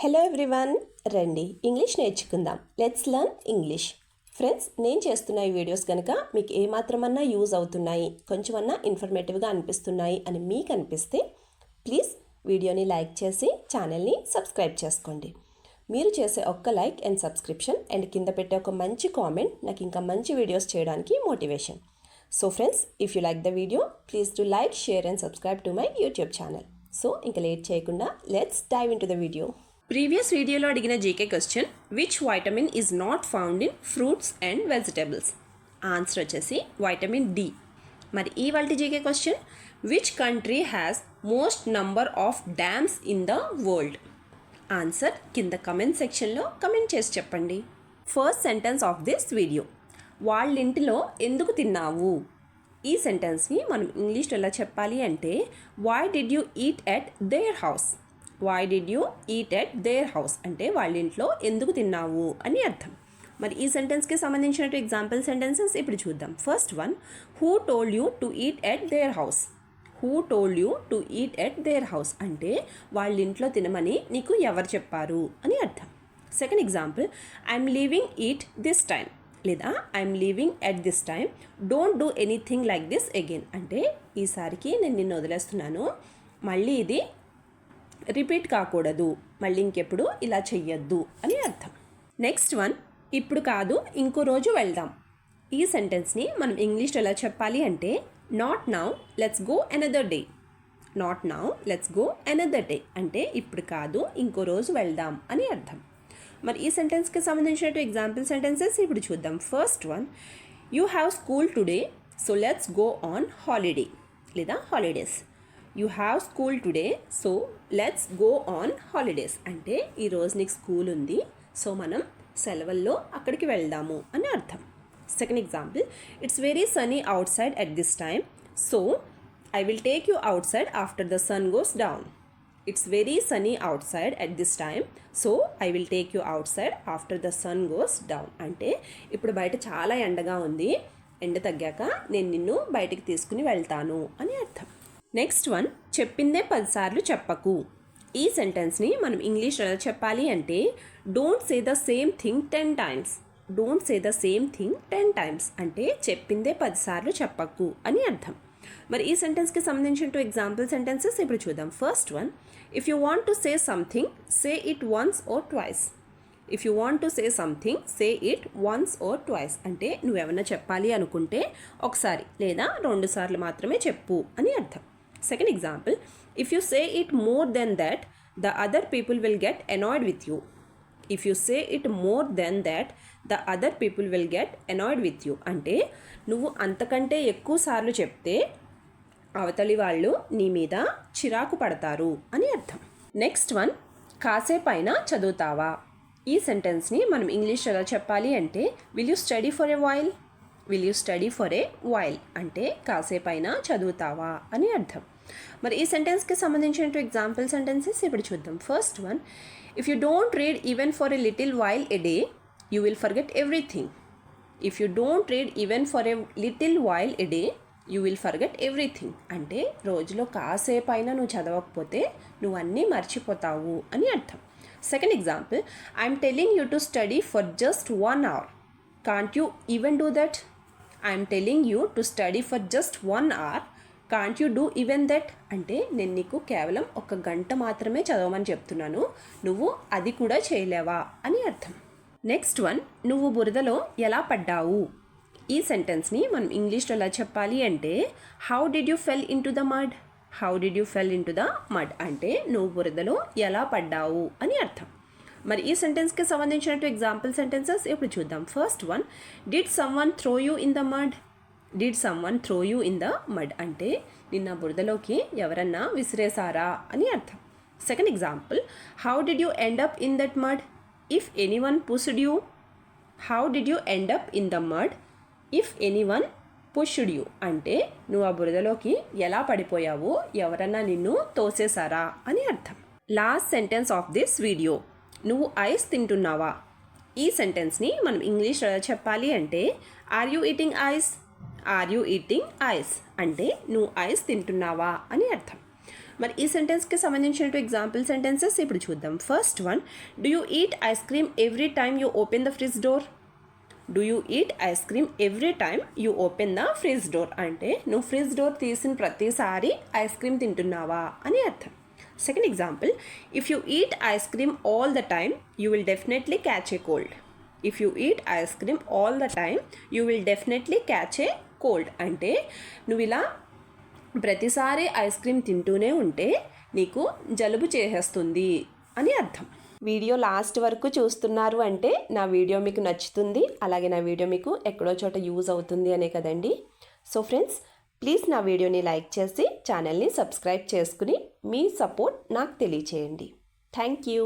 Hello everyone, రండి English నేర్చుకుందాం. Let's learn English. Friends, నేను చేస్తున్న ఈ వీడియోస్ కనుక మీకు ఏమాత్రమన్నా యూజ్ అవుతున్నాయి, కొంచెమన్నా ఇన్ఫర్మేటివ్గా అనిపిస్తున్నాయి అని మీకు అనిపిస్తే ప్లీజ్ వీడియోని లైక్ చేసి ఛానల్ని సబ్స్క్రైబ్ చేసుకోండి. మీరు చేసే ఒక్క లైక్ అండ్ సబ్స్క్రిప్షన్ అండ్ కింద పెట్టే ఒక మంచి కామెంట్ నాకు ఇంకా మంచి వీడియోస్ చేయడానికి motivation. So friends, if you like the video please do like, share and subscribe to my YouTube channel. So ఇంకా లేట్ చేయకుండా let's dive into the video. Previous వీడియోలో అడిగిన GK question, which vitamin is not found in fruits and vegetables? Answer వచ్చేసి vitamin D. మరి ఇవాల్టి GK question, which country has most number of dams in the world? Answer కింద comment సెక్షన్లో comment చేసి చెప్పండి. First sentence of this video, వాళ్ళింటిలో ఎందుకు తిన్నావు? ఈ సెంటెన్స్ని మనం ఇంగ్లీష్లో ఎలా చెప్పాలి అంటే, why did you eat at their house? Why did you eat at their house అంటే వాళ్ళ ఇంట్లో ఎందుకు తిన్నావు అని అర్థం. మరి ఈ సెంటెన్స్కి సంబంధించినట్టు ఎగ్జాంపుల్ సెంటెన్సెస్ ఇప్పుడు చూద్దాం. First one, who told you to eat at their house? Who told you to eat at their house అంటే వాళ్ళ ఇంట్లో తినమని నీకు ఎవరు చెప్పారు అని అర్థం. Second example, I'm leaving eat this time లేదా I'm leaving at this time, don't do anything like this again అంటే ఈసారికి నేను నిన్ను వదిలేస్తున్నాను, మళ్ళీ ఇది రిపీట్ కాకూడదు, మళ్ళీ ఇంకెప్పుడు ఇలా చెయ్యొద్దు అని అర్థం. నెక్స్ట్ వన్, ఇప్పుడు కాదు ఇంకో రోజు వెళ్దాం. ఈ సెంటెన్స్ని మనం ఇంగ్లీష్లో ఎలా చెప్పాలి అంటే, not now let's go another day. Not now let's go another day అంటే ఇప్పుడు కాదు ఇంకో రోజు వెళ్దాం అని అర్థం. మరి ఈ సెంటెన్స్కి సంబంధించినట్టు ఎగ్జాంపుల్ సెంటెన్సెస్ ఇప్పుడు చూద్దాం. First one, you have school today so let's go on holiday లేదా holidays. You have school today so let's go on holidays అంటే ఈరోజు నీకు స్కూల్ ఉంది, సో మనం సెలవుల్లో అక్కడికి వెళ్దాము అని అర్థం. Second example, it's very sunny outside at this time so I will take you outside after the sun goes down. It's very sunny outside at this time so I will take you outside after the sun goes down అంటే ఇప్పుడు బయట చాలా ఎండగా ఉంది, ఎండ తగ్గాక నేను నిన్ను బయటికి తీసుకుని వెళ్తాను అని అర్థం. నెక్స్ట్ వన్, చెప్పిందే 10 సార్లు చెప్పకు. ఈ సెంటెన్స్ని మనం ఇంగ్లీష్లో ఎలా చెప్పాలి అంటే, don't say the same thing 10 times. Don't say the same thing 10 times అంటే చెప్పిందే 10 సార్లు చెప్పకు అని అర్థం. మరి ఈ సెంటెన్స్కి సంబంధించిన ఎగ్జాంపుల్ సెంటెన్సెస్ ఇప్పుడు చూద్దాం. First one, if you want to say something say it once or twice. If you want to say something say it once or twice అంటే నువ్వేమన్నా చెప్పాలి అనుకుంటే ఒకసారి లేదా 2 సార్లు మాత్రమే చెప్పు అని అర్థం. Second example, if you say it more than that, the other people will get annoyed with you. If you say it more than that, the other people will get annoyed with you. అంటే నువ్వు అంతకంటే ఎక్కువ సార్లు చెప్తే అవతలి వాళ్ళు నీ మీద చిరాకు పడతారు అని అర్థం. నెక్స్ట్ వన్, కాసేపైన చదువుతావా? ఈ సెంటెన్స్ని మనం ఇంగ్లీష్లో ఎలా చెప్పాలి అంటే, will you study for a while? Will you study for a while అంటే కాసేపైన చదువుతావా అని అర్థం. మరి ఈ సెంటెన్స్కి సంబంధించిన ఎగ్జాంపుల్ సెంటెన్సెస్ ఇప్పుడు చూద్దాం. First one, if you don't read even for a little while a day you will forget everything. If you don't read even for a little while a day you will forget everything అంటే రోజులో కాసేపైనా నువ్వు చదవకపోతే నువ్వు అన్నీ మర్చిపోతావు అని అర్థం. Second example, I'm telling you to study for just 1 hour. Can't you even do that? I'm telling you to study for just 1 hour. Can't you do even that అంటే నేను నీకు కేవలం 1 గంట మాత్రమే చదవమని చెప్తున్నాను, నువ్వు అది కూడా చేయలేవా అని అర్థం. నెక్స్ట్ వన్, నువ్వు బురదలో ఎలా పడ్డావు? ఈ సెంటెన్స్ని మనం ఇంగ్లీష్లో ఎలా చెప్పాలి అంటే, how did you fell in to the mud? How did you fell in to the mud అంటే నువ్వు బురదలో ఎలా పడ్డావు అని అర్థం. మరి ఈ సెంటెన్స్కి సంబంధించినట్టు ఎగ్జాంపుల్ సెంటెన్సెస్ ఇప్పుడు చూద్దాం. First one, did someone throw you in the mud? Did someone throw you in the mud అంటే నిన్న బురదలోకి ఎవరన్నా విసిరేసారా అని అర్థం. Second example, how did you end up in that mud if anyone pushed you? How did you end up in the mud if anyone pushed you అంటే నువ్వు ఆ బురదలోకి ఎలా పడిపోయావు, ఎవరన్నా నిన్ను తోసేసారా అని అర్థం. Last sentence of this video, నువ్వు ఐస్ తింటున్నావా? ఈ సెంటెన్స్ని మనం ఇంగ్లీష్లో చెప్పాలి అంటే, are you eating ice? Are you eating ice అంటే నువ్వు ఐస్ తింటున్నావా అని అర్థం. మరి ఈ సెంటెన్స్కి సంబంధించిన ఎగ్జాంపుల్ సెంటెన్సెస్ ఇప్పుడు చూద్దాం. First one, do you eat ice cream every time you open the fridge door? Do you eat ice cream every time you open the fridge door అంటే నువ్వు ఫ్రిడ్జ్ డోర్ తీసిన ప్రతిసారి ఐస్ క్రీమ్ తింటున్నావా అని అర్థం. Second example, if you eat ice cream all the time you will definitely catch a cold. If you eat ice cream all the time you will definitely catch a cold అంటే నువ్వు ఇలా ప్రతిసారి ice cream తింటూనే ఉంటే నీకు జలుబు చేసేస్తుంది అని అర్థం. వీడియో లాస్ట్ వరకు చూస్తున్నారు అంటే నా వీడియో మీకు నచ్చుతుంది, అలాగే నా వీడియో మీకు ఎక్కడో చోట యూజ్ అవుతుంది అనే కదండి. సో ఫ్రెండ్స్, ప్లీజ్ నా వీడియోని లైక్ చేసి ఛానల్ని సబ్స్క్రైబ్ చేసుకుని మీ సపోర్ట్ నాకు తెలియచేయండి. Thank you.